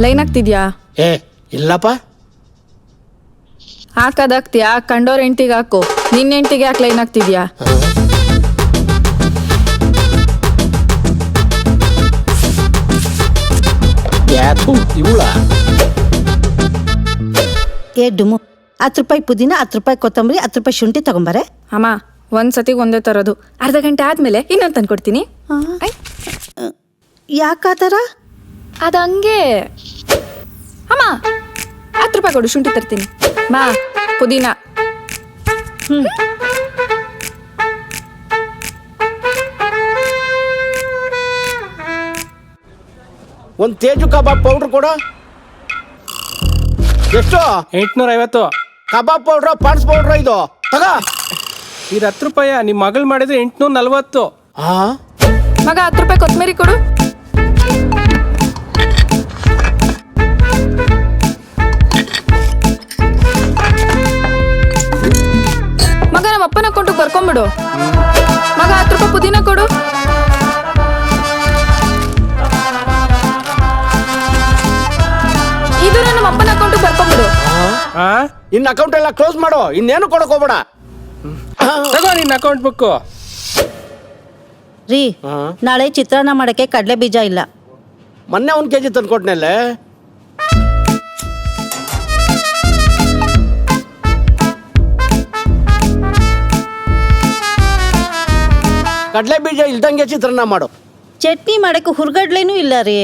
Line ಆಗ್ತಿದ್ಯಾ? ಏ ಇಲ್ಲಪ್ಪ. ಹಾಕದಾಗ್ತಿಯಾ? ಕಂಡೋರ್ ಹೆಂಡ್ತಿಗೆ ಹಾಕು. ನಿನ್ನ ಹೆಂಡ್ತಿಗೆ ಯಾಕೆ ಲೈನ್ ಆಗ್ತಿದ್ಯಾ? ಇವಳ ಏ ಡುಮು, 10 ರೂಪಾಯಿ ಪುದೀನ, 10 ರೂಪಾಯಿ ಕೊತ್ತಂಬರಿ, 10 ರೂಪಾಯಿ ಶುಂಠಿ ತಗೊಂಬಾರೆ. ಅಮ್ಮ, ಒಂದ್ಸತಿ ಒಂದೇ ತರೋದು. ಅರ್ಧ ಗಂಟೆ ಆದ್ಮೇಲೆ ಇನ್ನೊಂದು ತಂದ್ಕೊಡ್ತೀನಿ. ಯಾಕಾತರ? ಅದ ಹಂಗೆ. ಅಮ್ಮ, 10 ರೂಪಾಯಿ ಕೊಡು, ಶುಂಠಿ ತರ್ತೀನಿ. ಬಾ, ಪುದೀನ. ಒಂದು ತೇಜು ಕಬಾಬ್ ಪೌಡ್ರ್ ಕೊಡು. ಎಷ್ಟು? 850. ಕಬಾಬ್ ಪೌಡ್ರ ಪಾನ್ಸ್ ಪೌಡ್ರ ಇದು ತಗ. ಇದು 10 ರೂಪಾಯ. ನಿಮ್ಮ ಮಗಳು ಮಾಡಿದ್ರೆ 840. ಮಗ 10 ರೂಪಾಯಿ ಕೊತ್ತಂಬರಿ ಕೊಡು. ಮಗ ನಮ್ಮ ಅಪ್ಪನ ಅಕೌಂಟಿಗೆ ಬರ್ಕೊಂಬಿಡು. ಮಗ 10 ರೂಪಾಯಿ ಪುದೀನ ಕೊಡು. ಇದು ನಮ್ಮ ಅಪ್ಪನ ಅಕೌಂಟಿಗೆ ಬರ್ಕೊಂಬಿಡು. ಇನ್ನ ಅಕೌಂಟ್ ಎಲ್ಲ ಕ್ಲೋಸ್ ಮಾಡು. ಇನ್ನೇನು ಕೊಡಕ್ ಹೋಗ್ಬೇಡ. ತಗೋ ನಿನ್ನ ಅಕೌಂಟ್ ಬುಕ್ಕು. ರೀ, ನಾಳೆ ಚಿತ್ರಾನ್ನ ಮಾಡಕ್ಕೆ ಕಡಲೆ ಬೀಜ ಇಲ್ಲ. ಮೊನ್ನೆ 1 kg ತಂದ್ಕೊಟ್ನಲ್ಲೇ. ಕಡಲೆ ಬೀಜ ಇಲ್ದಂಗೆ ಚಿತ್ರಾನ್ನ ಮಾಡು. ಚಟ್ನಿ ಮಾಡಕ್ಕೆ ಹುರ್ಗಡ್ಲೇನೂ ಇಲ್ಲ ರೀ.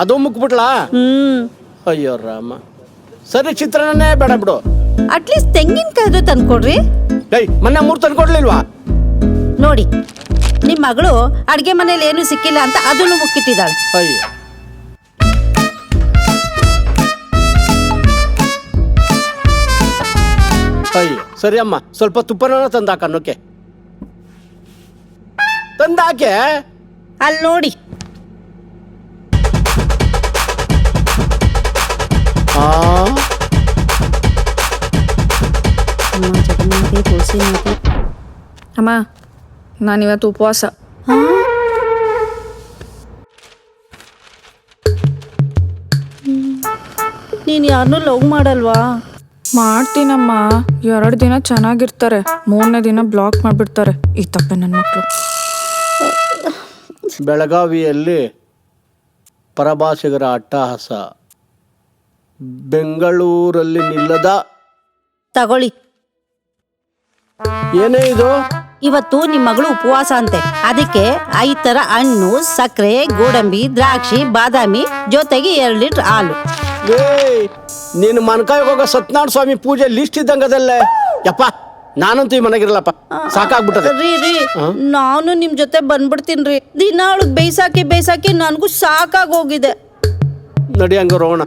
ಅದು ಮುಕ್ಬಿಟ್ಲಾ? ಅಯ್ಯೋ ರಾಮ. ಸರಿ, ಚಿತ್ರಾನ್ನನೇ ಬೇಡ ಬಿಡು. ಅಟ್ಲೀಸ್ಟ್ ತೆಂಗಿನಕಾಯ್ದು ತಂದ್ಕೊಡ್ರಿ. ಮೊನ್ನೆ 3 ತಂದ್ಕೊಡ್ಲಿಲ್ವಾ? ನೋಡಿ, ನಿಮ್ ಮಗಳು ಅಡ್ಗೆ ಮನೇಲಿ ಏನು ಸಿಕ್ಕಿಲ್ಲ ಅಂತ ಅದನ್ನು ಮುಕ್ಕಿಟ್ಟಿದ್ದಾಳೆ. ಅಯ್ಯೋ ಅಯ್ಯೋ. ಸರಿ ಅಮ್ಮ, ಸ್ವಲ್ಪ ತುಪ್ಪನ ತಂದಾಕ ಅನ್ನೋಕೆ. ತಂದಾಕೆ. ಅಲ್ಲಿ ನೋಡಿ. ಅಮ್ಮ, ನಾನಿವತ್ತು ಉಪವಾಸ. ನೀನ್ ಯಾರನ್ನೂ ಲವ್ ಮಾಡಲ್ವಾ? ಮಾಡ್ತೀನಮ್ಮ. 2 ದಿನ ಚೆನ್ನಾಗಿರ್ತಾರೆ, 3ನೇ ದಿನ ಬ್ಲಾಕ್ ಮಾಡ್ಬಿಡ್ತಾರೆ ಈ ತಪ್ಪೆ ನನ್ನ ಮಕ್ಕಳು. ಬೆಳಗಾವಿಯಲ್ಲಿ ಪರಭಾಷಿಗರ ಅಟ್ಟಹಾಸ. ಬೆಂಗಳೂರಲ್ಲಿ ನಿಲ್ಲದ. ತಗೊಳ್ಳಿ. ಏನೇ ಇದು? ಇವತ್ತು ನಿಮ್ ಮಗಳು ಉಪವಾಸ ಅಂತೆ. ಅದಕ್ಕೆ 5 ತರ ಹಣ್ಣು, ಸಕ್ಕರೆ, ಗೋಡಂಬಿ, ದ್ರಾಕ್ಷಿ, ಬಾದಾಮಿ, ಜೊತೆಗೆ 2 ಲೀಟರ್ ಹಾಲು. ನೀನು ಮನ್ಕಾಯಿಗೆ ಹೋಗೋ ಸತ್ಯನಾರಾಯಣ ಸ್ವಾಮಿ ಪೂಜೆ ಲಿಸ್ಟ್ ಇದ್ದಂಗದಲ್ಲೇ. ಯಪ್ಪ, ನಾನಂತೂ ಈ ಮನೆಗಿರಲ್ಲಪ್ಪ, ಸಾಕಾಗ್ಬಿಟ್ಟದೆ. ರೀ, ನಾನು ನಿಮ್ ಜೊತೆ ಬಂದ್ಬಿಡ್ತೀನಿ. ದಿನ ಅವಳಿಗೆ ಬೇಯ್ಸಾಕಿ ನನಗೂ ಸಾಕಾಗೋಗಿದೆ. ನಡಿ ಹಂಗ ರೋಣ.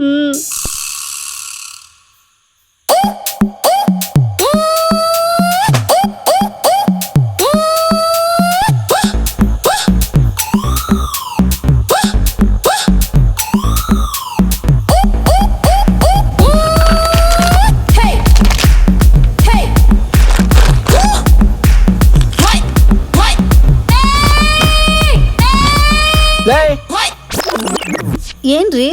ಏನ್ರಿ?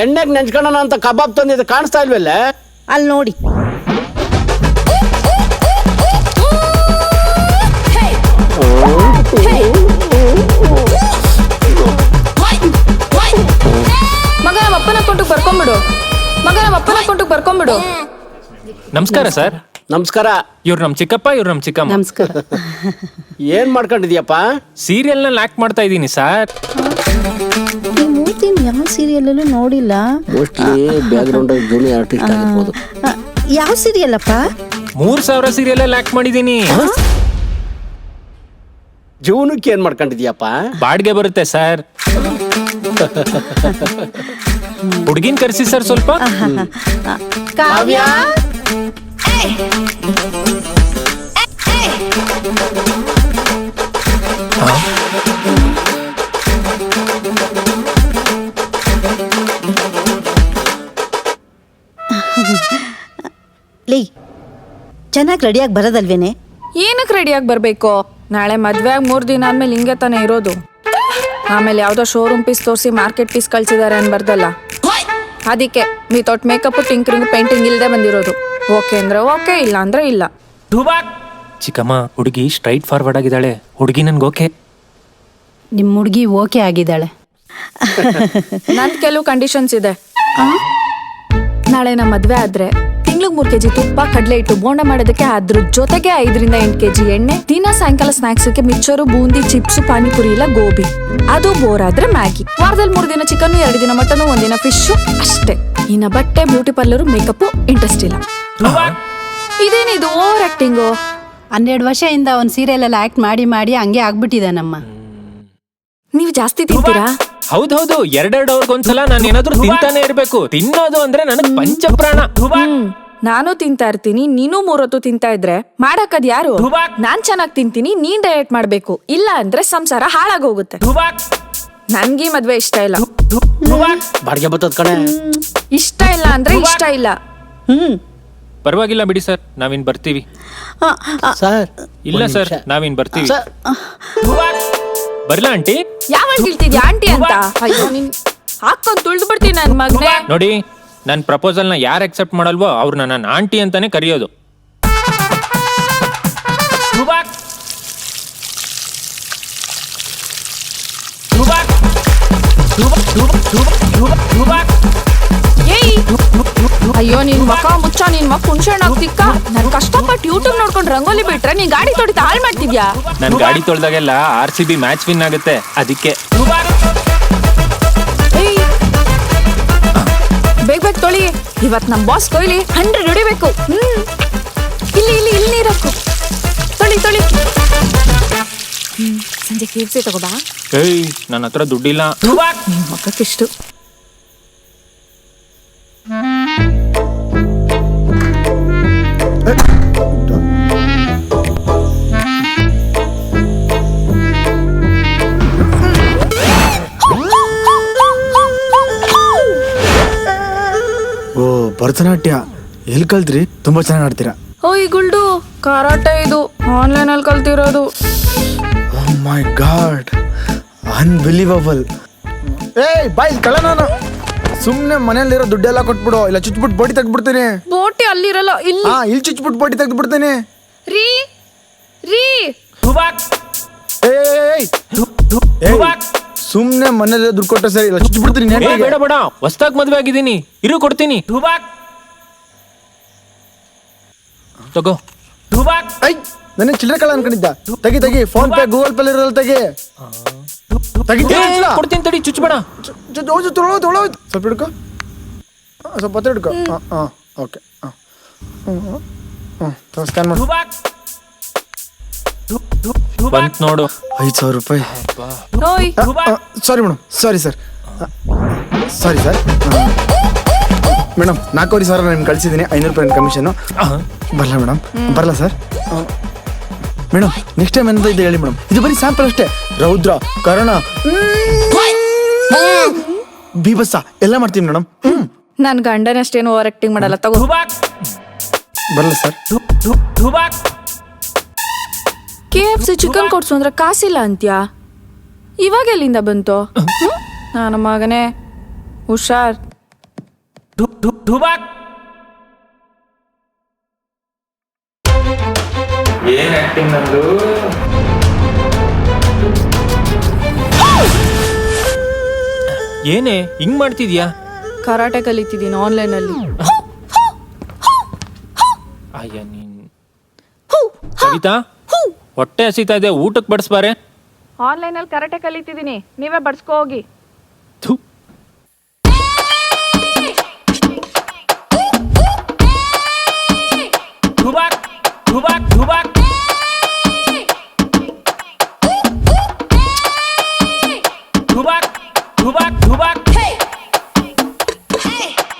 ಎಣ್ಣೆಗೆ ನೆಂಚ್ಕೊಳ್ಳೋಣ ಅಂತ ಕಬಾಬ್ ತಂದಿದ್ದು ಕಾಣಿಸ್ತಾ ಇಲ್ವಲ್ಲ? ಅಲ್ಲಿ ನೋಡಿ. ಮಗ ನಮ್ಮ ಅಪ್ಪನ ಅಕೌಂಟಿಗೆ ಬರ್ಕೊಂಬಿಡು. ಮಗ ನಮ್ಮ ಅಪ್ಪನ ಅಕೌಂಟಿಗೆ ಬರ್ಕೊಂಬಿಡು. ನಮಸ್ಕಾರ ಸರ್. ನಮಸ್ಕಾರ. ಇವ್ರು ನಮ್ ಚಿಕ್ಕಪ್ಪ, ಇವ್ರು ನಮ್ ಚಿಕ್ಕಮ್ಮ. ನಮಸ್ಕಾರ. ಏನ್ ಮಾಡ್ಕೊಂಡಿದ್ಯಪ್ಪ? ಸೀರಿಯಲ್ ನಲ್ಲಿ ಆಕ್ಟ್ ಮಾಡ್ತಾ ಇದ್ದೀನಿ ಸರ್. ಯಾವ ಸೀರಿಯಲ್ ಅಲ್ಲೂ ನೋಡಿಲ್ಲ. ಯಾವ ಸೀರಿಯಲ್ ಅಪ್ಪ? 3000 ಸೀರಿಯಲ್ ಅಲ್ಲಿ ಆಕ್ಟ್ ಮಾಡಿದೀನಿ. ಜೀವನಕ್ಕೆ ಏನ್ ಮಾಡ್ಕೊಂಡಿದ್ಯಪ್ಪ? ಬಾಡ್ಗೆ ಬರುತ್ತೆ ಸರ್. ಹುಡುಗಿನ್ ಕರ್ಸಿ ಸರ್ ಸ್ವಲ್ಪ. ಕಾವ್ಯ, ಲೇ, ಚೆನ್ನಾಗಿ ರೆಡಿಯಾಗಿ ಬರೋದಲ್ವೇನೆ? ಏನಕ್ಕೆ ರೆಡಿಯಾಗಿ ಬರಬೇಕು? ನಾಳೆ ಮದ್ವೆ ಆಗಿ 3 ದಿನ ಆದ್ಮೇಲೆ ಹಿಂಗೆ ತಾನೇ ಇರೋದು. ಆಮೇಲೆ ಯಾವ್ದೋ ಶೋರೂಮ್ ಪೀಸ್ ತೋರಿಸಿ ಮಾರ್ಕೆಟ್ ಪೀಸ್ ಕಳ್ಸಿದಾರೆ ಅನ್ಬಾರ್ದಲ್ಲ. ಅದಕ್ಕೆ ವಿತೌಟ್ ಮೇಕಪ್ ಟಿಂಕರಿಂಗ್ ಪೇಂಟಿಂಗ್ ಇಲ್ಲದೆ ಬಂದಿರೋದು. ಓಕೆ ಅಂದ್ರೆ ಓಕೆ, ಇಲ್ಲ ಅಂದ್ರೆ ಇಲ್ಲ. ಚಿಕ್ಕಮ್ಮ, ಹುಡುಗಿ ಸ್ಟ್ರೈಟ್ ಫಾರ್ವರ್ಡ್ ಆಗಿದ್ದಾಳೆ. ಹುಡುಗಿ ನನ್ಗೆ ಓಕೆ. ನಿಮ್ಮ ಹುಡುಗಿ ಓಕೆ ಆಗಿದ್ದಾಳೆ. ನಂದ್ ಕೆಲವು ಕಂಡೀಷನ್ಸ್ ಇದೆ. ನಾಳೆ ನಮ್ಮ ಮದ್ವೆ ಆದ್ರೆ ತಿಂಗ್ಳಿಗೆ 3 kg ತುಪ್ಪ, ಕಡಲೆ ಹಿಟ್ಟು, ಬೋಂಡ ಮಾಡೋದಕ್ಕೆ ಅದ್ರ ಜೊತೆಗೆ 5 ರಿಂದ 8 kg ಎಣ್ಣೆ, ದಿನ ಸಾಯಂಕಾಲ ಸ್ನಾಕ್ಸ್ಗೆ ಮಿಕ್ಸರು, ಬೂಂದಿ, ಚಿಪ್ಸ್, ಪಾನಿಪುರಿ ಇಲ್ಲ ಗೋಬಿ. ಅದು ಬೋರ್ ಆದ್ರೆ ಮ್ಯಾಗಿ. ವಾರದಲ್ಲಿ 3 ದಿನ ಚಿಕನ್, 2 ದಿನ ಮಟನ್, 1 ದಿನ ಫಿಶ್ ಅಷ್ಟೇ. ಇನ್ನ ಬಟ್ಟೆ, ಬ್ಯೂಟಿ ಪಾರ್ಲರ್, ಮೇಕಪ್ ಇಂಟ್ರೆಸ್ಟ್ ಇಲ್ಲ. ಇದೇನಿದು ಓವರ್ ಆಕ್ಟಿಂಗು? 12 ವರ್ಷದಿಂದ ಅವ್ನು ಸೀರಿಯಲ್ ಆಕ್ಟ್ ಮಾಡಿ ಮಾಡಿ ಹಂಗೆ ಆಗ್ಬಿಟ್ಟಿದ್ದಾನಮ್ಮ. ನೀವು ಜಾಸ್ತಿ ತಿಂತೀರಾ? ಹೌದೌದು, 2 ಅವ್ರಿಗೊಂದ್ಸಲ ನಾನು ಏನಾದ್ರೂ ತಿಂತಾನೆ ಇರ್ಬೇಕು. ತಿನ್ನೋದು ಅಂದ್ರೆ ನನಗ್ ಪಂಚಪ್ರಾಣ. ನಾನು ತಿಂತಾ ಇರ್ತೀನಿ, ನೀನು 3 ಹೊತ್ತು ತಿಂತಾ ಇದ್ರೆ ಮಾಡಕ್ಕದ್ ಯಾರು? ನಾನ್ ಚೆನ್ನಾಗ್ ತಿಂತೀನಿ, ನೀನ್ ಡಯಟ್ ಮಾಡ್ಬೇಕು. ಇಲ್ಲ ಅಂದ್ರೆ ಸಂಸಾರ ಹಾಳಾಗೋಗುತ್ತೆ. ನನ್ಗೀ ಮದ್ವೆ ಇಷ್ಟ ಇಲ್ಲ. ಬಾಡಿಗೆ ಬರ್ತದ ಕಣೆ. ಇಷ್ಟ ಇಲ್ಲ ಅಂದ್ರೆ ಇಷ್ಟ ಇಲ್ಲ. ಪರವಾಗಿಲ್ಲ ಬಿಡಿ ಸರ್, ನಾವಿನ್ ಬರ್ತೀವಿ. ಸರ್ ಇಲ್ಲ ಸರ್, ನಾವಿನ್ ಬರ್ತೀವಿ. ಸರ್ ಬರ್ಲಾ ಆಂಟಿ? ಯಾವಾಗ ಹೇಳ್ತಿದ್ಯಾ ಆಂಟಿ ಅಂತ? ಅಯ್ಯೋ, ನೀನ್ ಹಾಕೊಂಡ್ ತುಳ್ದು ಬಿಡ್ತೀನಿ ನನ್ ಮಗ್ನೆ. ನೋಡಿ, ನನ್ನ ಪ್ರಪೋಸಲ್ ನ ಯಾರು ಅಕ್ಸೆಪ್ಟ್ ಮಾಡಲ್ವೋ ಅವ್ರನ್ನ ನನ್ನ ಆಂಟಿ ಅಂತಾನೆ ಕರೆಯೋದು. ಅಯ್ಯೋ, ನಿನ್ ಮಕ ಮುಚ್ಚ, ನಿನ್ ಮಕ್ಕ ಹುಣ್ಸೆಹಣ್ಣು ಆಗ್ತಿಕ್ಕ. ನನ್ ಕಷ್ಟಪಟ್ಟು ಯೂಟ್ಯೂಬ್ ನೋಡ್ಕೊಂಡು ರಂಗೋಲಿ ಬಿಟ್ರೆ ನೀನ್ ಗಾಡಿ ತೊಡಿತ ಹಾಳ್ ಮಾಡ್ತಿದ್ಯಾ. ನನ್ ಗಾಡಿ ತೊಳ್ದಾಗೆಲ್ಲ RCB ಮ್ಯಾಚ್ ವಿನ್ ಆಗುತ್ತೆ, ಅದಕ್ಕೆ. ಬೇಗ ಬೇಗ ತೊಳಿ, ಇವತ್ ನಮ್ ಬಾಸ್ ಕೊಯ್ಲಿ 100 ಹೊಡಿಬೇಕು. ಇಲ್ಲಿ ಇಲ್ಲಿ ಇಲ್ಲಿ ನೀರಕ್ಕು. ತೊಳಿ ತೊಳಿ. ಸಂಜೆ KFC ತಗೋಬಾ. ಏಯ್, ನನ್ನ ಹತ್ರ ದುಡ್ಡಿಲ್ಲ. ನಿನ್ ಮಕ್ಕಕ್ಕಿಷ್ಟು. ಓ, ಭರತನಾಟ್ಯ ಎಲ್ಲಿ ಕಲ್ತ್ರಿ? ತುಂಬಾ ಚೆನ್ನಾಗಿ ಆಡ್ತೀರಾ. ಓಯ್ ಗುಲ್ಡು, ಕರಾಟೆ ಇದು ಆನ್ಲೈನ್ ಅಲ್ಲಿ ಕಲ್ತಿರೋದು. ಓ ಮೈ ಗಾಡ್, ಅನ್ಬಿಲೀವಬಲ್. ಏಯ್ ಬಾಯ್, ಕಳ್ಳ ನಾನು. ಸುಮ್ನೆ ಮನೇಲಿರೋ ದುಡ್ಡೆಲ್ಲ ಕೊಟ್ಬಿಡು, ಇಲ್ಲ ಚುಚ್ಬಿಟ್ಟು ಬೋಟಿ ತೆಗ್ದ್ಬಿಡ್ತೀನಿ. ಬೋಟಿ ಅಲ್ಲಿರಲ್ಲ, ಇಲ್ಲಿ. ಇಲ್ಲಿ ಚುಚ್ಬಿಟ್ಟು ಬೋಟಿ ತೆಗ್ದ್ಬಿಡ್ತೀನಿ. ರೀ ರೀ ಏಯ್, ಸುಮ್ನೆ ಮನೇಲಿ ದುಡ್ಡು ಕೊಟ್ಟ ಸರಿ, ಇಲ್ಲ ಚುಚ್ಬಿಡ್ತೀನಿ. ಏ, ಬೇಡ ಬೇಡ, ಹೊಸ್ದಾಗ್ ಮದ್ವೆ ಆಗಿದ್ದೀನಿ, ಇರು ಕೊಡ್ತೀನಿ. ತಗೋ. ಐ, ನನಗೆ ಚಿಲ್ಲರೆ ಕಳ್ಳ ಅನ್ಕೊಂಡಿದ್ದ. ತೆಗಿ ತೆಗಿ, ಫೋನ್ ಪೇ, ಗೂಗಲ್ ಪೇ ಇರೋಲ್ಲ, ತೆಗಿ. ಕೊಡ್ತೀನಿ ತಡಿ, ಚುಚ್ಬೇಡ. ಸ್ವಲ್ಪ ಹಿಡ್ಕೊ, ಸ್ವಲ್ಪ ಹೊತ್ತು ಹಿಡ್ಕೊ. ಓಕೆ, ಸ್ಕ್ಯಾನ್ ಮಾಡು. ಬಂತ್ ನೋಡು. 5,000 ರೂಪಾಯಿ. ಓಯ್, sorry madam, sorry sir, sorry sir. Madam 4,000 ನಾನು ಕಳಿಸಿದ್ದೀನಿ. 500 ರೂಪಾಯಿ ಕಮಿಷನು. ಬರಲ್ಲ ಮೇಡಮ್, ಬರಲ್ಲ ಸರ್. ಮೇಡಮ್ ನೆಕ್ಸ್ಟ್ ಟೈಮ್ ಎಂತ ಇದೆ ಹೇಳಿ ಮೇಡಮ್. ಇದು ಬರೀ ಸ್ಯಾಂಪಲ್ ಅಷ್ಟೇ. ರೌದ್ರ, ಕರ್ಣ, ಬೀಭತ್ಸ ಎಲ್ಲ ಮಾಡ್ತೀವಿ ಮೇಡಮ್. ನನ್ ಗಂಡನಷ್ಟೇನು ಓವರ್ ಆಕ್ಟಿಂಗ್ ಮಾಡಲ್ಲ. ತಗೋ. ಬರಲ್ಲ ಸರ್. KFC ಚಿಕನ್ ಕೊಡ್ಸು ಅಂದ್ರೆ ಕಾಸಿಲ್ಲ ಅಂತ್ಯಾ? ಇವಾಗ ಎಲ್ಲಿಂದ ಬಂತು? ನಾನು ಮಗನೇ ಹುಷಾರ್. ಏನ್ ಆಕ್ಟಿಂಗ್ ನಂದು? ಏನೇ ಹಿಂಗ್ ಮಾಡ್ತಿದ್ಯಾ? ಕರಾಟೆ ಕಲಿತಿದ್ದೀನಿ ಆನ್ಲೈನ್ ಅಲ್ಲಿ. ಅಯ್ಯ ನೀನ್. ಕವಿತಾ, ಹೊಟ್ಟೆ ಹಸಿತಾ ಇದೆ, ಊಟಕ್ಕೆ ಬಡಿಸ್ಬಾರೆ. ಆನ್ಲೈನ್ ಅಲ್ಲಿ ಕರಾಟೆ ಕಲಿತಿದ್ದೀನಿ, ನೀವೇ ಬಡ್ಸ್ಕೊ ಹೋಗಿ.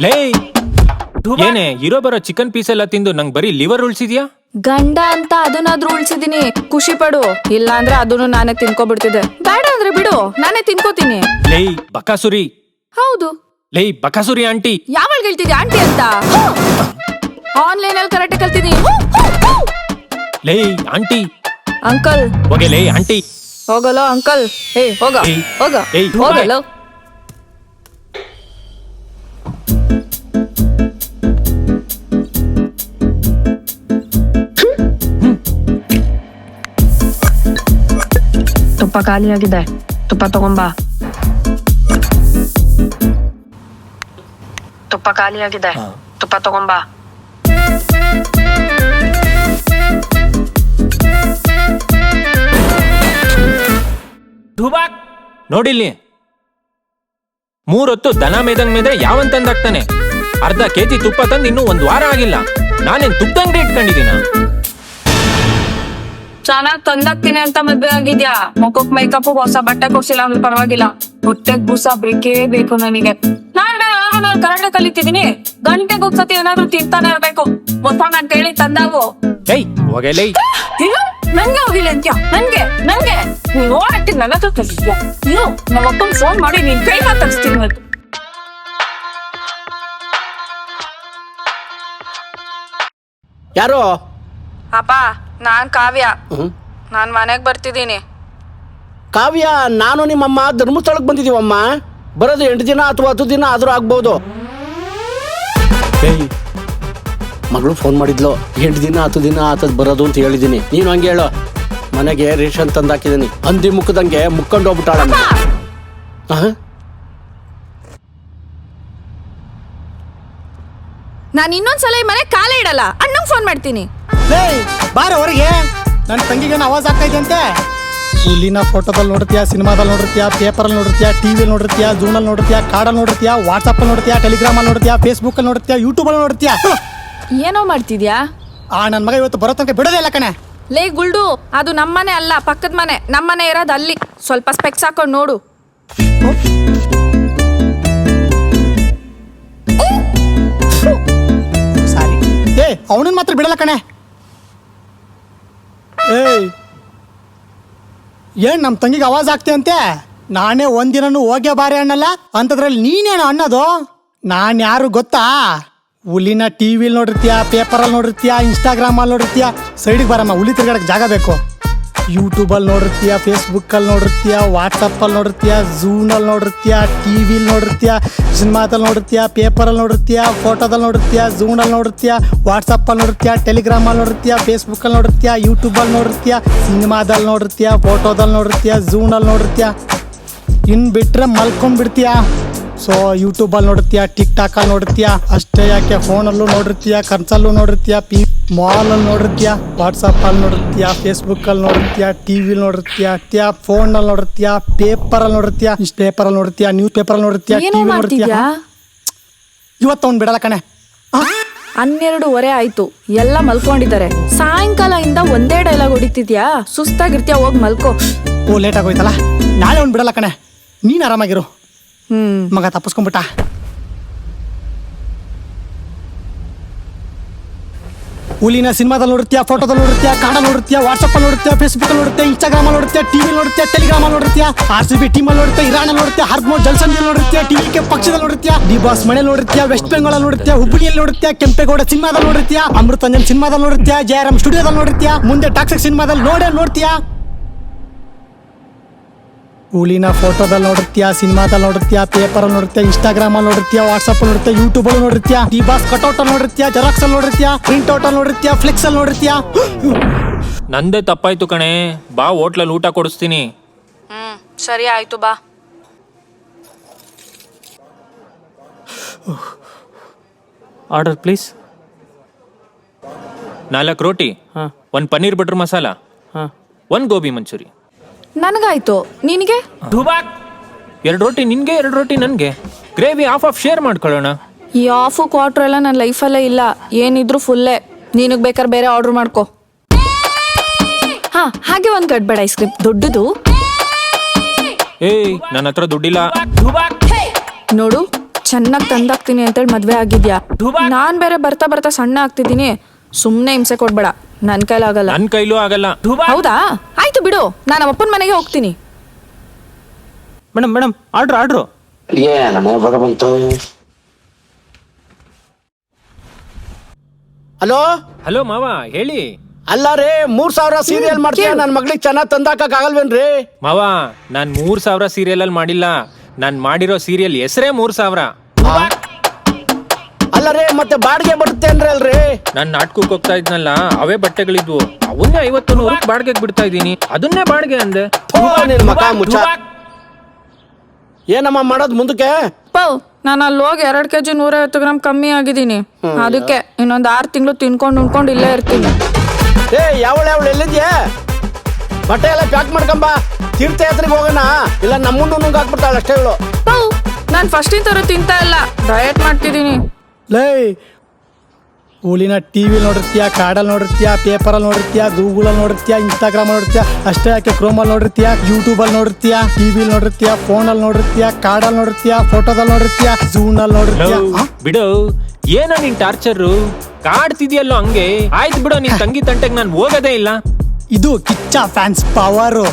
ಲೇ, ಏನೇ ಇರೋ ಬರೋ ಚಿಕನ್ ಪೀಸ್ ಎಲ್ಲ ತಿಂದು ನಂಗೆ ಬರೀ ಲಿವರ್ ಉಳ್ಸಿದ್ಯಾ? ಗಂಡ ಅಂತ ಅದನ್ನಾದ್ರೂ ಉಳ್ಸಿದೀನಿ, ಖುಷಿ ಪಡು. ಇಲ್ಲ ಅಂದ್ರೆ ಅದನ್ನು ನಾನೇ ತಿನ್ಕೋಬಿಡ್ತಿದ್ದೆ. ಬೇಡ ಅಂದ್ರೆ ಬಿಡು, ನಾನೇ ತಿನ್ಕೋತೀನಿ. ಲೇ ಬಕಾಸುರಿ. ಹೌದು, ಲೇ ಬಕಾಸುರಿ ಆಂಟಿ. ಯಾವಾಗ ಹೇಳ್ತಿದ್ಯಾ ಆಂಟಿ ಅಂತ? ಆನ್ಲೈನ್ ಅಲ್ಲಿ ಕರಾಟೆ ಕಲ್ತಿದ್ದೀನಿ. ಲೇ ಆಂಟಿ. ಅಂಕಲ್ ಹೋಗಲೇ ಆಂಟಿ. ಹೋಗಲೋ ಅಂಕಲ್. ಹೋಗ ಏಯ್. ಹೋಗ ಏಯ್, ಹೋಗಲೋ. ತುಪ್ಪ ಖಾಲಿಯಾಗಿದೆ, ತುಪ್ಪ ತಗೊಂಬಾ. ತುಪ್ಪ ಖಾಲಿಯಾಗಿದೆ, ತುಪ್ಪ ತಗೊಂಬಾ. ಧುಬಾಕ್ ನೋಡಿಲ್ಲಿ, 3 ಹೊತ್ತು ದನ ಮೇದ್ರೆ ಯಾವನ್ ತಂದಾಗ್ತಾನೆ? ಅರ್ಧ ಕೆಜಿ ತುಪ್ಪ ತಂದು ಇನ್ನೂ 1 ವಾರ ಆಗಿಲ್ಲ. ನಾನೇನ್ ತುಪ್ಪ ಅಂಗಡಿ ಇಟ್ಕೊಂಡಿದೀನ? ಚೆನ್ನಾಗ್ ತಂದಾಕ್ತೀನಿ ಅಂತ ಮದ್ವೆ ಆಗಿದ್ಯಾ? ಮುಖಕ್ ಮೇಕಪ್ ಹೊಸ ಬಟ್ಟೆ ಕೊಡ್ಸಿಲ್ಲ ಅಂದ್ರೆ ಪರವಾಗಿಲ್ಲ, ಹೊಟ್ಟೆಗ್ ಬೂಸ ಬೇಕೇ ಬೇಕು ನನಗೆ. ನಾನ್ ಕರಾಟೆ ಕಲಿತಿದೀನಿ, ಗಂಟೆಗೆ ಹೋಗ್ಸತಿ ಏನಾದ್ರು ತಿಂತಾನೆ ಇರ್ಬೇಕು. ಮೊತ್ತ ನಾನ್ ಕೇಳಿ ತಂದಾವು. ಏಯ್ ಹೋಗಲೇ. ನಂಗೆ ಹೋಗಿಲ್ಲ ಅಂತ್ಯ? ನಂಗೆ ನೀನ್ ಓಡಾಡ್ತಿ ನನ್ನ ಹತ್ರ ಕಲಿದ್ಯಾ? ನೀನು ನಮ್ಮ ಅಪ್ಪಂಗ್ ಫೋನ್ ಮಾಡಿ ನೀನ್ ಕೈ ಮಾತಾಡ್ಸ್ತೀನಿ ಇವತ್ತು. ಯಾರು? ಅಪ್ಪ, ನಾನ್ ಕಾವ್ಯ. ನಾನ್ ಮನೆಗ್ ಬರ್ತಿದ್ದೀನಿ. ಕಾವ್ಯ, ನಾನು ನಿಮ್ಮಮ್ಮ ಧರ್ಮಸ್ಥಳಕ್ಕೆ ಬಂದಿದೀವಮ್ಮ. ಬರೋದು 8 ದಿನ ಅಥವಾ 10 ದಿನ ಆದ್ರೂ ಆಗ್ಬೋದು. ಮಗಳು ಫೋನ್ ಮಾಡಿದ್ಲು, 8 ದಿನ 10 ದಿನ ಆತದ್ ಬರೋದು ಅಂತ ಹೇಳಿದೀನಿ. ನೀನು ಹಂಗೆ ಹೇಳು. ಮನೆಗೆ ರೇಷನ್ ತಂದಾಕಿದೀನಿ. ಹಂದಿ ಮುಖದಂಗೆ ಮುಕ್ಕೊಂಡು ಹೋಗ್ಬಿಟ್ಟಾಳ. ನಾನ್ ಇನ್ನೊಂದ್ಸಲ ಈ ಮನೆ ಕಾಲೇ ಇಡಲ್ಲ. ಅಣ್ಣಂಗ್ ಫೋನ್ ಮಾಡ್ತೀನಿ. ಬಾರ ಹೊರಗೆ. ನನ್ನ ತಂಗಿಗೆ ಆವಾಜ್ ಆಗ್ತಾ ಇದೆಯಂತೆ. ಹುಲಿನ ಫೋಟೋದಲ್ಲಿ ನೋಡ್ತೀಯಾ, ಸಿನಿಮಾದಲ್ಲಿ ನೋಡಿರ್ತೀಯಾ, ಪೇಪರಲ್ಲಿ ನೋಡಿರ್ತೀಯಾ, ಟಿವಿಯಲ್ಲಿ ನೋಡಿರ್ತೀಯಾ, ಜೂನಲ್ಲಿ ನೋಡಿರ್ತೀಯಾ, ಕಾರ್ಡಲ್ಲಿ ನೋಡಿರ್ತೀಯಾ, ವಾಟ್ಸಪ್ಪಲ್ಲಿ ನೋಡ್ತೀಯಾ, ಟೆಲಿಗ್ರಾಮಲ್ಲಿ ನೋಡ್ತೀಯಾ, ಫೇಸ್ಬುಕ್ಕಲ್ಲಿ ನೋಡ್ತೀಯಾ, ಯೂಟ್ಯೂಬಲ್ಲಿ ನೋಡ್ತೀಯಾ. ಏನೋ ಮಾಡ್ತಿದ್ಯಾ? ನನ್ನ ಮಗ ಇವತ್ತು ಬರೋ ತನಕ ಬಿಡೋದೇ ಇಲ್ಲ ಕಣೆ. ಲೇ ಗುಲ್ಡು, ಅದು ನಮ್ಮನೆ ಅಲ್ಲ, ಪಕ್ಕದ ಮನೆ. ನಮ್ಮನೆ ಇರೋದು ಅಲ್ಲಿ. ಸ್ವಲ್ಪ ಸ್ಪೆಕ್ಸ್ ಹಾಕೊಂಡು ನೋಡು. ಸಾರಿ. ಅವನನ್ನ ಮಾತ್ರ ಬಿಡಲ್ಲ ಕಣೆ. ಏನ್ ನಮ್ಮ ತಂಗಿಗೆ ಆವಾಜ್ ಆಗ್ತೀಯಂತೆ? ನಾನೇ ಒಂದಿನೂ ಹೋಗೇ ಬಾರಿ ಅನ್ನಲ್ಲ ಅಂತದ್ರಲ್ಲಿ ನೀನೇನು ಅನ್ನೋದು? ನಾನು ಯಾರು ಗೊತ್ತಾ? ಹುಲಿನ ಟಿವಿಲಿ ನೋಡಿರ್ತೀಯಾ, ಪೇಪರಲ್ಲಿ ನೋಡಿರ್ತೀಯಾ, ಇನ್ಸ್ಟಾಗ್ರಾಮಲ್ಲಿ ನೋಡಿರ್ತೀಯಾ. ಸೈಡಿಗೆ ಬರಮ್ಮ, ಹುಲಿ ತಿರ್ಗಾಡಕ್ಕೆ ಜಾಗ ಬೇಕು. ಯೂಟ್ಯೂಬಲ್ಲಿ ನೋಡಿರ್ತೀಯಾ, ಫೇಸ್ಬುಕ್ಕಲ್ಲಿ ನೋಡಿರ್ತೀಯಾ, ವಾಟ್ಸಪ್ಪಲ್ಲಿ ನೋಡಿರ್ತೀಯಾ, ಝೂನಲ್ಲಿ ನೋಡಿರ್ತೀಯಾ, ಟಿವಿಲಿ ನೋಡಿರ್ತೀಯಾ, ಸಿನಿಮಾದಲ್ಲಿ ನೋಡಿರ್ತೀಯಾ, ಪೇಪರಲ್ಲಿ ನೋಡಿರ್ತೀಯಾ, ಫೋಟೋದಲ್ಲಿ ನೋಡಿರ್ತೀಯಾ, ಝೂನಲ್ಲಿ ನೋಡಿರ್ತೀಯಾ, ವಾಟ್ಸಪ್ಪಲ್ಲಿ ನೋಡಿರ್ತೀಯಾ, ಟೆಲಿಗ್ರಾಮಲ್ಲಿ ನೋಡಿರ್ತೀಯಾ, ಫೇಸ್ಬುಕ್ಕಲ್ಲಿ ನೋಡಿರ್ತೀಯಾ, ಯೂಟ್ಯೂಬಲ್ಲಿ ನೋಡಿರ್ತೀಯಾ, ಸಿನಿಮಾದಲ್ಲಿ ನೋಡಿರ್ತೀಯಾ, ಫೋಟೋದಲ್ಲಿ ನೋಡಿರ್ತೀಯಾ, ಝೂನಲ್ಲಿ ನೋಡಿರ್ತೀಯಾ. ಇನ್ನು ಬಿಟ್ಟರೆ ಮಲ್ಕೊಂಡ್ಬಿಡ್ತೀಯಾ. ಸೊ ಯೂಟ್ಯೂಬಲ್ಲಿ ನೋಡಿರ್ತೀಯಾ, ಟಿಕ್ ಟಾಕಲ್ಲಿ ನೋಡಿರ್ತೀಯಾ. ಅಷ್ಟೇ ಯಾಕೆ, ಫೋನಲ್ಲೂ ನೋಡಿರ್ತೀಯಾ, ಕನ್ಸಲ್ಲೂ ನೋಡಿರ್ತೀಯಾ, ಮಾಲಲ್ಲಿ ನೋಡಿರ್ತೀಯಾ, ವಾಟ್ಸಪ್ಪಲ್ಲಿ ನೋಡಿರ್ತೀಯಾ, ಫೇಸ್ಬುಕ್ಕಲ್ಲಿ ನೋಡಿರ್ತೀಯಾ, ಟಿವಿಲಿ ನೋಡಿರ್ತೀಯಾ, ಫೋನಲ್ಲಿ ನೋಡಿರ್ತೀಯಾ, ಪೇಪರಲ್ಲಿ ನೋಡಿರ್ತೀಯಾ, ಪೇಪರಲ್ಲಿ ನೋಡಿರ್ತೀಯಾ, ನ್ಯೂಸ್ ಪೇಪರಲ್ಲಿ ನೋಡಿರ್ತೀಯಾ, ಏನೋ ಟಿವಿ ನೋಡಿರ್ತೀಯಾ. ಮಾಡ್ತಿದ್ಯಾ? ಇವತ್ತು ಅವ್ನು ಬಿಡಲ್ಲ ಕಣೆ. 12:15 ಆಯ್ತು, ಎಲ್ಲ ಮಲ್ಕೊಂಡಿದ್ದಾರೆ. ಸಾಯಂಕಾಲದಿಂದ ಒಂದೇ ಡೈಲಾಗ್ ಹೊಡಿತಿದ್ಯಾ? ಸುಸ್ತಾಗಿರ್ತೀಯ, ಹೋಗಿ ಮಲ್ಕೋ. ಓ, ಲೇಟ್ ಆಗೋಯ್ತಲ್ಲ. ನಾಳೆ ಅವ್ನು ಬಿಡಲ್ಲ ಕಣೆ. ನೀನು ಆರಾಮಾಗಿರು. ಮಗ ತಪ್ಪಿಸ್ಕೊಂಡ್ಬಿಟ್ಟ. ಹುಲಿನ ಸಿನಿಮಾದಲ್ಲಿ ನೋಡ್ತೀಯಾ, ಫೋಟೋದಲ್ಲಿ ನೋಡ್ತೀಯಾ, ಕಾರ್ಡಲ್ಲಿ ನೋಡ್ತೀಯಾ, ವಾಟ್ಸಪ್ಪಲ್ಲಿ ನೋಡ್ತೀಯಾ, ಫೇಸ್ಬುಕ್ಕಲ್ಲಿ ನೋಡ್ತೀಯಾ, ಇನ್ಸ್ಟಾಗ್ರಾಮಲ್ಲಿ ನೋಡ್ತೀಯಾ, ಟಿವಿ ನೋಡ್ತೀಯಾ, ಟೆಲಿಗ್ರಾಮಲ್ಲಿ ನೋಡ್ತೀಯಾ, RCB ಟೀಮಲ್ಲಿ ನೋಡ್ತೀಯಾ, ಇರಾನಲ್ಲಿ ನೋಡ್ತೀಯಾ, ಹರ್ಮೋ ಜಲ್ಸಂದಿಯಲ್ಲಿ ನೋಡ್ತೀಯಾ, ಟಿವಿಕೆ ಪಕ್ಷದಲ್ಲಿ ನೋಡ್ತೀಯಾ, ಡಿ ಬಾಸ್ ಮನೆ ನೋಡ್ತೀಯಾ, ವೆಸ್ಟ್ ಬೆಂಗಾಳಲ್ಲಿ ನೋಡ್ತೀಯಾ, ಹುಬ್ಬಳ್ಳಿಯಲ್ಲಿ ನೋಡ್ತೀಯಾ, ಕೆಂಪೇಗೌಡ ಸಿನಿಮಾದಲ್ಲಿ ನೋಡ್ತೀಯಾ, ಅಮೃತಾಂಜನ್ ಸಿನಿಮಾದಲ್ಲಿ ನೋಡ್ತೀಯಾ, ಜಯರಾಮ್ ಸ್ಟುಡಿಯೋದಲ್ಲಿ ನೋಡ್ತೀಯಾ, ಮುಂದೆ ಟಾಕ್ಸಿಕ್ ಸಿನಿಮಾದಲ್ಲಿ ನೋಡ್ತೀಯಾ. ಹುಲಿನ ಫೋಟೋದಲ್ಲಿ ನೋಡಿರ್ತೀಯಾ, ಸಿನಿಮಾದಲ್ಲಿ ನೋಡಿರ್ತೀಯಾ, ಪೇಪರಲ್ಲಿ ನೋಡಿರ್ತೀಯಾ, ಇನ್ಸ್ಟಾಗ್ರಾಮಲ್ಲಿ ನೋಡಿರ್ತೀಯಾ, ವಾಟ್ಸಪ್ಪಲ್ಲಿ ನೋಡಿರ್ತೀಯಾ, ಯೂಟ್ಯೂಬಲ್ಲಿ ನೋಡಿರ್ತೀಯಾ, ಡಿ ಬಾಸ್ ಕಟೌಟಲ್ಲಿ ನೋಡಿರ್ತೀಯಾ, ಜೆರಾಕ್ಸಲ್ಲಿ ನೋಡಿರ್ತೀಯಾ, ಪ್ರಿಂಟ್ ಔಟಲ್ಲಿ ನೋಡಿರ್ತೀಯಾ, ಫ್ಲೆಕ್ಸಲ್ಲಿ ನೋಡಿರ್ತೀಯಾ. ನಂದೇ ತಪ್ಪಾಯ್ತು ಕಣೆ. ಬಾ, ಹೋಟ್ಲಲ್ಲಿ ಊಟ ಕೊಡಿಸ್ತೀನಿ. ಸರಿ ಆಯ್ತು, ಬಾ. Order please. 4 roti, 1 paneer butter masala, 1 gobi manchurian. ನನಗಾಯ್ತು, ನಿನಗೆ? ಧುಬಾಕ್ 2 ರೋಟಿ ನಿನ್ಗೆ, 2 ರೋಟಿ ನನ್ಗೆ. ಗ್ರೇವಿ ಆಫ್ ಶೇರ್ ಮಾಡ್ಕೊಳ್ಳೋಣ. ಈ ಆಫು ಕ್ವಾರ್ಟರ್ ಎಲ್ಲ ನನ್ನ ಲೈಫಲ್ಲೇ ಇಲ್ಲ. ಏನಿದ್ರು ಫುಲ್ಲೇ. ನಿನಗೆ ಬೇಕಾದ್ರೆ ಬೇರೆ ಆರ್ಡರ್ ಮಾಡ್ಕೊ. ಹಾಗೆ 1 ಗಡ್ಬೇಡ ಐಸ್ ಕ್ರೀಮ್, ದೊಡ್ಡದು. ಏಯ್, ನನ್ನ ಹತ್ರ ದುಡ್ಡಿಲ್ಲ. ನೋಡು, ಚೆನ್ನಾಗಿ ತಂದಾಕ್ತೀನಿ ಅಂತೇಳಿ ಮದ್ವೆ ಆಗಿದ್ಯಾ. ನಾನ್ ಬೇರೆ ಬರ್ತಾ ಬರ್ತಾ ಸಣ್ಣ ಆಗ್ತಿದ್ದೀನಿ. ಸುಮ್ನೆ ಹಿಂಸೆ ಕೊಡ್ಬೇಡ, ನನ್ ಕೈಲಾಗಲ್ಲ. ನನ್ ಕೈಲೂ ಆಗಲ್ಲ. ಹೌದಾ? ಆಯ್ತು ಬಿಡು, ನಾನು ಅಪ್ಪನ ಮನೆಗೆ ಹೋಗ್ತೀನಿ. Madam order. ಭಗವಂತ. ಹಲೋ ಹಲೋ ಮಾವ, ಹೇಳಿ. ಅಲ್ಲ ರೇ 3,000 ಸೀರಿಯಲ್ ಮಾಡ್ತೀಯ ನನ್ ಮಗಳಿಗೆ ಚೆನ್ನಾಗ್ ತಂದಾಕಕ್ ಆಗಲ್ವೇನ್ರಿ? ಮಾವ ನಾನ್ 3,000 ಸೀರಿಯಲ್ ಅಲ್ಲಿ ಮಾಡಿಲ್ಲ. ನಾನ್ ಮಾಡಿರೋ ಸೀರಿಯಲ್ ಹೆಸರೇ 3,000. ಅಲ್ಲ ರೇ ಮತ್ತೆ ಬಾಡಿಗೆ ಬರುತ್ತೆ ಅಂದ್ರೆ ಅಲ್ರಿ? ನಾನ್ ನಾಟಕಕ್ಕೆ ಹೋಗ್ತಾ ಇದ್ನಲ್ಲ, ಅವೇ ಬಟ್ಟೆಗಳಿದ್ವು, ಅವನ್ನೇ 50-100 ಬಾಡಿಗೆಗೆ ಬಿಡ್ತಾ ಇದೀನಿ. ಅದನ್ನೇ ಬಾಡಿಗೆ ಅಂದೆ. ನಿನ್ ಮಕ ಮುಚ್ಚ. ಏನಮ್ಮ ಮಾಡೋದ್ ಮುಂದಕ್ಕೆ? ಪೌ ನಾನು ಅಲ್ಲಿ ಹೋಗಿ 2 kg 150 ಗ್ರಾಮ್ ಕಮ್ಮಿ ಆಗಿದ್ದೀನಿ. ಅದಕ್ಕೆ ಇನ್ನೊಂದ್ 6 ತಿಂಗಳು ತಿನ್ಕೊಂಡು ಉಣ್ಕೊಂಡು ಇಲ್ಲೇ ಇರ್ತೀನಿ. ಏ ಯಾವಳ ಎಲ್ಲಿದ್ಯಾ? ಬಟ್ಟೆ ಎಲ್ಲ ಪ್ಯಾಕ್ ಮಾಡ್ಕೊಂಬ, ತೀರ್ಥಯಾತ್ರೆಗೆ ಹೋಗೋಣ. ಇಲ್ಲ ನಮ್ಮನ್ನು ನುಂಗ್ ಹಾಕ್ಬಿಡ್ತಾಳೆ ಅಷ್ಟೇ ಇವಳು. ಪೌ ನಾನು ಫಸ್ಟಿನ ತರ ತಿಂತಾ ಇಲ್ಲ, ಡಯಟ್ ಮಾಡ್ತಿದ್ದೀನಿ. ಲೈ ಹುಲಿನ ಟಿವಿ ನೋಡಿರ್ತೀಯ, ಕಾಡಲ್ಲಿ ನೋಡಿರ್ತೀಯ, ಪೇಪರಲ್ಲಿ ನೋಡಿರ್ತೀಯ, ಗೂಗಲಲ್ಲಿ ನೋಡಿರ್ತೀಯ, ಇನ್ಸ್ಟಾಗ್ರಾಮ್ ನೋಡಿರ್ತೀಯ, ಅಷ್ಟೇ ಯಾಕೆ ಕ್ರೋಮಲ್ಲಿ ನೋಡಿರ್ತೀಯ, ಯೂಟ್ಯೂಬಲ್ಲಿ ನೋಡಿರ್ತೀಯ, ಟಿವಿಲಿ ನೋಡಿರ್ತೀಯ, ಫೋನಲ್ಲಿ ನೋಡಿರ್ತೀಯ, ಕಾಡಲ್ಲಿ ನೋಡಿರ್ತೀಯ, ಫೋಟೋದಲ್ಲಿ ನೋಡಿರ್ತೀಯ, ಝೂನಲ್ಲಿ ನೋಡಿರ್ತೀಯ. ಬಿಡು, ಏನೋ ನಿನ್ ಟಾರ್ಚರ್ ಕಾಡ್ತಿದ್ಯಲ್ಲೋ ಹಂಗೆ. ಆಯ್ತು ಬಿಡು, ನಿನ್ ತಂಗಿ ತಂಟೆಗೆ ನಾನು ಹೋಗೋದೇ ಇಲ್ಲ. ಇದು ಕಿಚ್ಚ ಫ್ಯಾನ್ಸ್ ಪವರು.